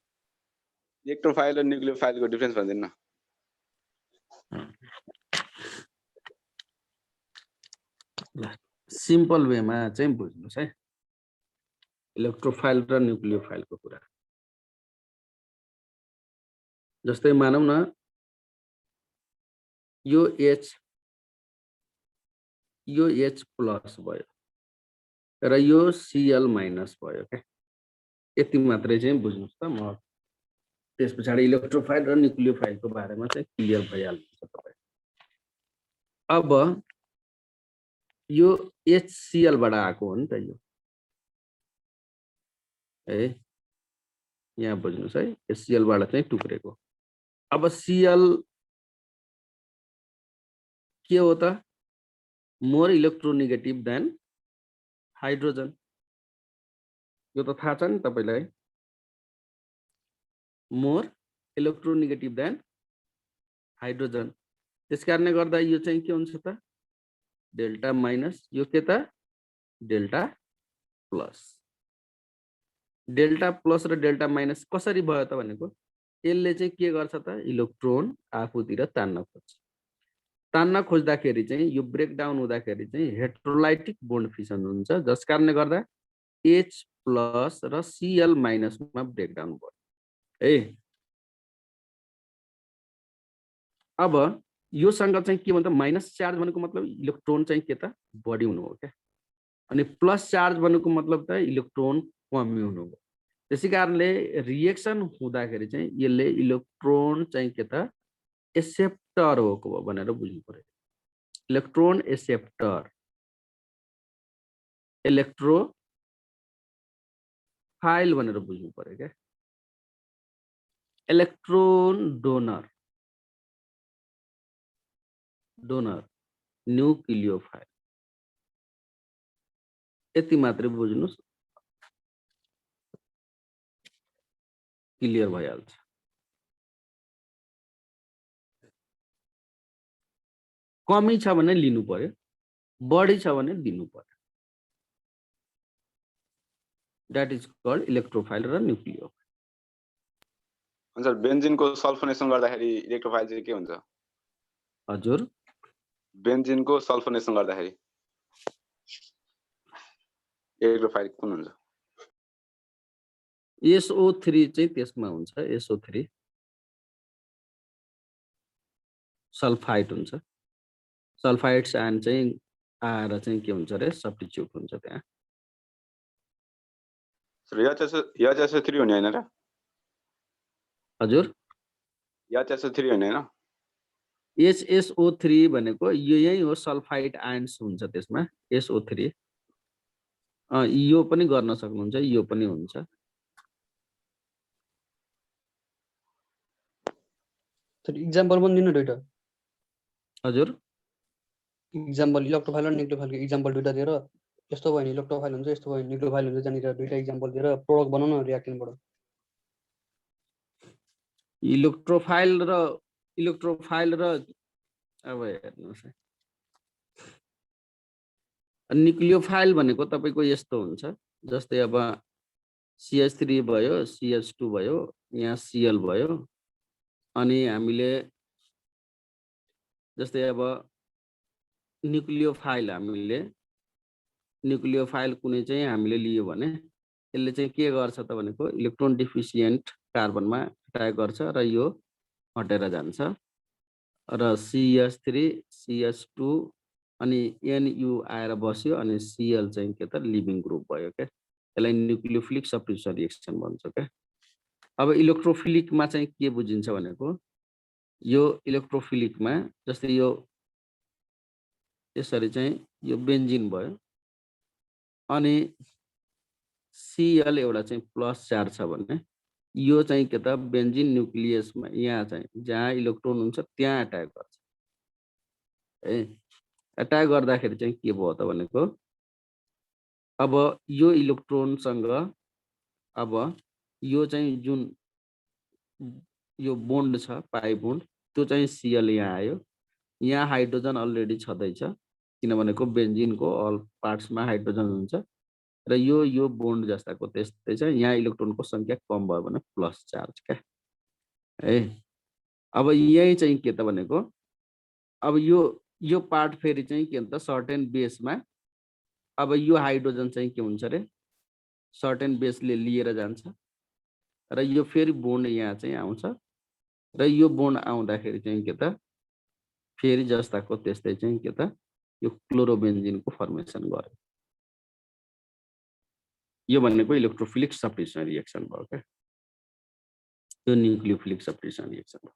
S3: इलेक्ट्रोफाइल र न्यूक्लियोफाइलको डिफरेन्स भनिदिनु न।
S1: सिम्पल वेमा चाहिँ बुझ्नुस् है इलेक्ट्रोफाइल र न्यूक्लियोफाइलको कुरा। जस्तै मानौ न यो H प्लस भयो र यो Cl माइनस भयो क्या। यति मात्रै चाहिँ बुझ्नुस् त। म त्यस पछाडि इलेक्ट्रोफाइल र न्यूक्लियोफाइलको बारेमा चाहिँ क्लियर भइहाल्छ तपाईँ। अब यो HCl बाट आएको हो नि त यो है। यहाँ बुझ्नुस् है HCl बाट चाहिँ टुक्रेको। अब Cl के हो त मोर इलेक्ट्रोनेगेटिभ देन हाइड्रोजन। यो त थाहा छ नि तपाईलाई मोर इलेक्ट्रोनेगेटिभ देन हाइड्रोजन। त्यसकारणले गर्दा यो चाहिँ के हुन्छ त डेल्टा माइनस यो के त डेल्टा प्लस। डेल्टा प्लस र डेल्टा माइनस कसरी भयो त भनेको यसले चाहिँ के गर्छ त इलेक्ट्रोन आफूतिर तान्न खोज्छ। तान्न खोज्दाखेरि चाहिँ यो ब्रेकडाउन हुँदाखेरि चाहिँ हेटेरोलाइटिक बोन्ड फिसन हुन्छ जस कारणले गर्दा H प्लस र Cl माइनस मा ब्रेकडाउन भयो है। अब यो सँग चाहिँ के भन्छ माइनस चार्ज भनेको मतलब इलेक्ट्रोन चाहिँ के त बढी हुनु हो क्या। अनि प्लस चार्ज भनेको मतलब त इलेक्ट्रोन कमी हुनु हो। त्यसैकारणले रिएक्सन हुँदाखेरि चाहिँ यसले इलेक्ट्रोन चाहिँ के त एक्सेप्टर हो भनेर बुझ्नु पर्यो। इलेक्ट्रोन एक्सेप्टर इलेक्ट्रोफाइल भनेर बुझ्नु पर्यो क्या। इलेक्ट्रोन डोनर न्यूक्लियोफाइल यति मात्रै बुझ्नुस् क्लियर भइहाल्छ। कमी छ भने लिनु पर्यो, बढी छ भने दिनु पर्यो। द्याट इज कल्ड इलेक्ट्रोफाइल र न्यूक्लियोफाइल।
S3: हुन्छ बेन्जिनको सल्फोनेसन गर्दाखेरि इलेक्ट्रोफाइल चाहिँ के हुन्छ?
S1: हजुर
S3: बेन्जिनको सल्फोनेसन गर्दाखेरि इलेक्ट्रोफाइल कुन हुन्छ?
S1: SO3 चाहिँ त्यसमा हुन्छ SO3 सल्फाइड हुन्छ सल्फाइड्स आयन चाहिँ आएर चाहिँ के हुन्छ रे सब्स्टिट्युट हुन्छ त्यहाँ
S3: HSO3 हुने हैन र?
S1: हजुर
S3: HSO3 हुने हैन?
S1: HSO3 भनेको यो यही हो सल्फाइड आयन्स हुन्छ त्यसमा SO3 यो पनि गर्न सक्नुहुन्छ यो पनि हुन्छ
S4: इक्जाम्पल पनि दिनु दुईटा
S1: हजुर
S4: इक्जाम्पल इलेक्ट्रोफाइल र न्यूक्लियोफाइलको इक्जाम्पल दुईटा दिएर यस्तो भयो भने इलेक्ट्रोफाइल हुन्छ यस्तो भयो भने न्यूक्लियोफाइल हुन्छ जहाँनिर दुईटा इक्जाम्पल दिएर प्रोडक्ट बनाउन रियाक्टेन्टबाट
S1: इलेक्ट्रोफाइल र अब हेर्नुहोस् है न्युक्लियोफाइल भनेको तपाईको यस्तो हुन्छ जस्तै अब CH3 भयो CH2 भयो यहाँ Cl भयो अनि हामीले जस्तै अब न्युक्लियोफाइल कुनै चाहिँ हामीले लियो भने यसले चाहिँ के गर्छ त भनेको इलेक्ट्रोन डिफिसिएन्ट कार्बनमा अट्याक गर्छ र यो हटेर जान्छ र CH3 CH2 अनि NU आएर बस्यो अनि Cl चाहिँ के त लिभिङ ग्रुप भयो के यसलाई न्युक्लियोफिलिक सब्स्टिट्युसन रिएक्सन भन्छ के अब इलेक्ट्रोफिलिकमा चाहिँ के बुझिन्छ भनेको यो इलेक्ट्रोफिलिकमा जस्तै यो यसरी चाहिँ यो बेन्जिन भयो अनि Cl एउटा चाहिँ प्लस चार्ज छ भने यो चाहिँ के त बेन्जिन न्युक्लियसमा यहाँ चाहिँ जहाँ इलेक्ट्रोन हुन्छ त्यहाँ अट्याक गर्छ है अट्याक गर्दाखेरि चाहिँ के भयो त भनेको अब यो इलेक्ट्रोनसँग अब यो चाहिँ जुन यो बोन्ड छ पाई बोन्ड त्यो चाहिँ Cl यहाँ आयो यहाँ हाइड्रोजन अलरेडी छँदैछ किनभनेको बेन्जिनको अल पार्ट्समा हाइड्रोजन हुन्छ र यो बोन्ड जस्ताको त्यस्तै छ यहाँ इलेक्ट्रोनको संख्या कम भयो भने प्लस चार्ज क्या है अब यही चाहिँ के त भनेको अब यो पार्ट फेरि चाहिँ के भन्छ सर्टेन बेसमा अब यो हाइड्रोजन चाहिँ के हुन्छ रे सर्टेन बेसले लिएर जान्छ र यो फेरि बोन्ड यहाँ चाहिँ आउँछ र यो बोन्ड आउँदाखेरि चाहिँ के त फेरि जस्ताको त्यस्तै चाहिँ के त यो क्लोरोबेन्जिनको फर्मेसन गर्यो यो भनेको इलेक्ट्रोफिलिक सब्स्टिट्युसन रिएक्सन भयो क्या यो न्युक्लियोफिलिक सब्स्टिट्युसन रिएक्सन हो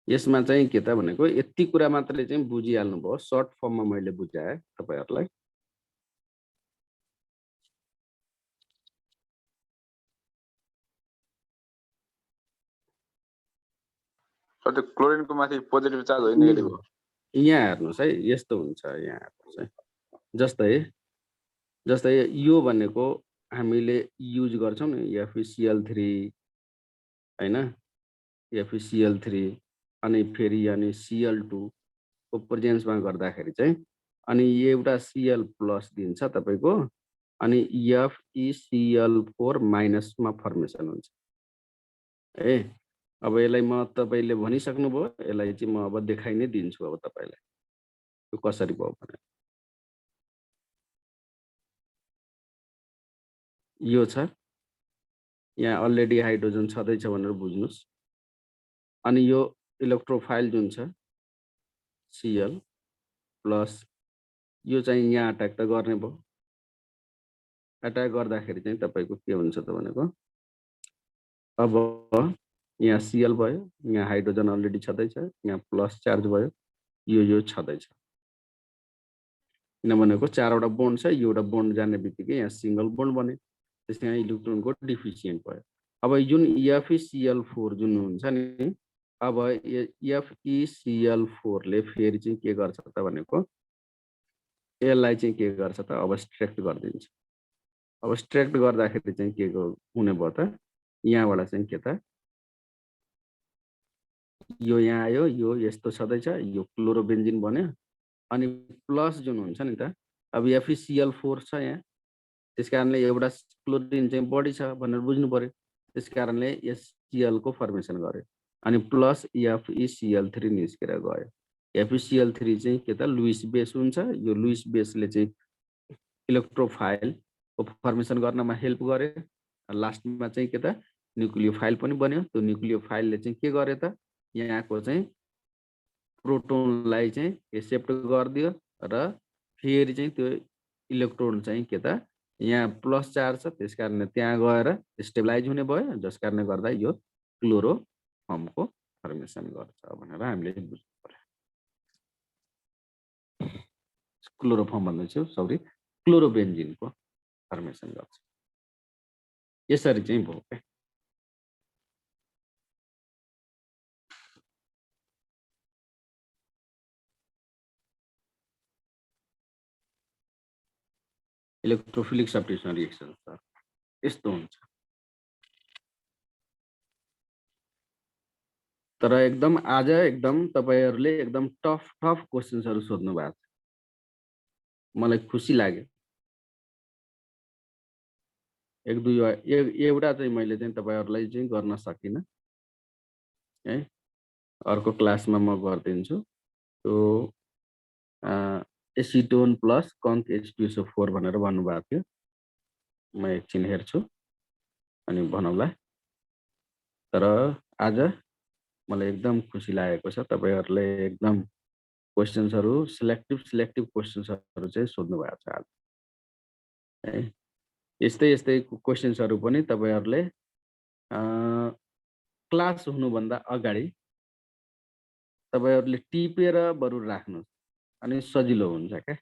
S1: यसमा चाहिँ के त भनेको यति कुरा मात्रले चाहिँ बुझिहाल्नु भयो सर्ट फर्ममा मैले बुझाएँ तपाईहरुलाई
S3: त्यो क्लोरिनको माथि पोजिटिभ चार्ज हो नेगेटिभ हो
S1: यहाँ हेर्नुस् है यस्तो हुन्छ यहाँ हेर्नुस् है जस्तै यो भनेको हामीले युज गर्छौं नि FeCl3 हैन FeCl3 अनि फेरि अनि Cl2 को प्रेजेन्समा गर्दाखेरि चाहिँ अनि एउटा Cl प्लस दिन्छ तपाईको अनि FeCl4 माइनसमा फर्मेसन हुन्छ है अब यसलाई म तपाईले भनिसक्नुभयो यसलाई चाहिँ म अब देखाइ नै दिन्छु अब तपाईलाई यो कसरी भयो भने यो छ यहाँ अलरेडी हाइड्रोजन छदैछ भनेर बुझ्नुस् अनि यो इलेक्ट्रोफाइल जुन छ Cl प्लस यो चाहिँ यहाँ अट्याक त गर्ने भयो अट्याक गर्दाखेरि चाहिँ तपाईको के हुन्छ त भनेको अब यहाँ Cl भयो यहाँ हाइड्रोजन अलरेडी छदैछ यहाँ प्लस चार्ज भयो यो छदैछ किनभनेको चारवटा बोन्ड छ एउटा बोन्ड जाने बित्तिकै यहाँ सिंगल बोन्ड बन्यो त्यसै यहाँ इलेक्ट्रोनको डिफिसिएन्ट भयो अब जुन FeCl4 जुन हुन्छ नि अब FeCl4 ले फेरि चाहिँ के गर्छ त भनेको यसलाई चाहिँ के गर्छ त अब्स्ट्र्याक्ट गरिदिन्छ अब्स्ट्र्याक्ट गर्दाखेरि चाहिँ के हुने भयो त यहाँबाट चाहिँ के त यो यहाँ आयो, यो यस्तो छँदैछ, यो क्लोरोबेन्जिन बन्यो। अनि प्लस जुन हुन्छ नि त, अब FeCl4 छ यहाँ, त्यस कारणले एउटा क्लोरिन चाहिँ बढी छ भनेर बुझ्नु पर्यो। त्यस कारणले HCl को फर्मेसन गर्यो अनि प्लस FeCl3 निस्केर गयो। FeCl3 चाहिँ के त लुइस बेस हुन्छ। यो लुइस बेसले चाहिँ इलेक्ट्रोफाइल को फर्मेसन गर्नमा हेल्प गर्यो। लास्टमा चाहिँ के त न्युक्लियोफाइल पनि बन्यो। त्यो न्युक्लियोफाइलले चाहिँ के गर्यो त यहाँको चाहिँ प्रोटोनलाई चाहिँ एक्सेप्ट गरिदियो र फेरि चाहिँ त्यो इलेक्ट्रोन चाहिँ के त यहाँ प्लस चार्ज छ, त्यस कारणले त्यहाँ गएर स्टेबलाइज हुने भयो, जस कारणले गर्दा यो क्लोरोफर्मको फर्मेसन गर्छ भनेर हामीले बुझ्नु पर्यो। क्लोरोफर्म भन्दैछु, सरी, क्लोरोबेन्जिनको फर्मेसन गर्छ। यसरी चाहिँ भयो क्या। इलेक्ट्रोफिलिक सब्स्टिट्युसन रिएक्सन सर यस्तो हुन्छ। तर एकदम आज एकदम तपाईहरुले एकदम टफ क्वेशन्सहरु सोध्नु भएको छ, मलाई खुसी लाग्यो। एक दुई एउटा चाहिँ मैले चाहिँ तपाईहरुलाई चाहिँ गर्न सकिन है, अर्को क्लासमा म गर्दिन्छु। त्यो एसिटोन प्लस कन्क H2SO4 भनेर भन्नुभएको थियो, म एकछिन हेर्छु अनि भनौला। तर आज मलाई एकदम खुसी लागेको छ, तपाईहरुले एकदम क्वेशन्सहरु सिलेक्टिभ क्वेशन्सहरु चाहिँ सोध्नु भएको छ आज है। यस्तै क्वेशन्सहरु पनि तपाईहरुले क्लास हुनुभन्दा अगाडि तपाईहरुले टिपेर बरु राख्नु अनि सजिलो हुन्छ क्या।